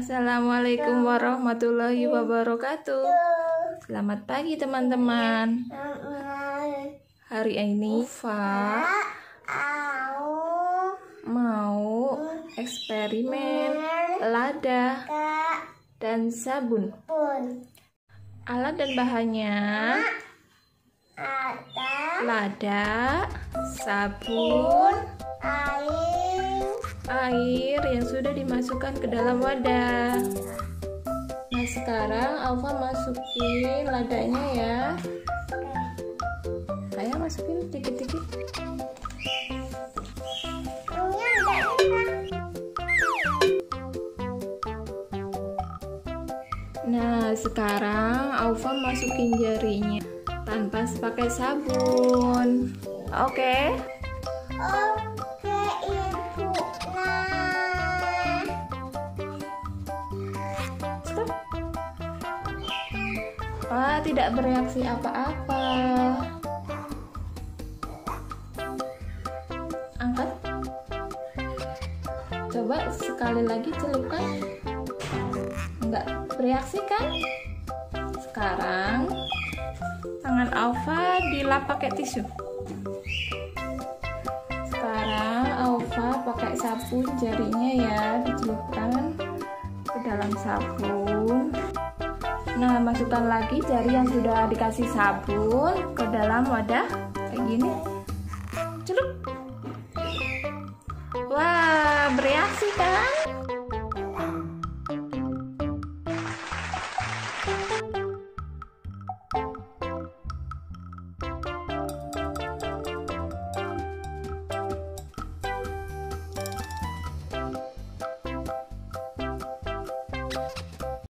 Assalamualaikum warahmatullahi wabarakatuh. Selamat pagi teman-teman. Hari ini Fa mau eksperimen lada dan sabun. Alat dan bahannya lada, sabun, air yang sudah dimasukkan ke dalam wadah. Nah, sekarang Alfa masukin ladanya ya. Ayah masukin dikit-dikit. Nah, sekarang Alfa masukin jarinya tanpa pakai sabun. Oke? Oke, Ibu. Stop. Wah, tidak bereaksi apa-apa. Angkat. Coba sekali lagi celupkan. Enggak bereaksi kan? Sekarang tangan Alfa dilap pakai tisu. Sekarang Alfa pakai sabun, jarinya ya dicelupkan ke dalam sabun. Nah, masukkan lagi jari yang sudah dikasih sabun ke dalam wadah kayak gini. Celup. Wah, bereaksi kan?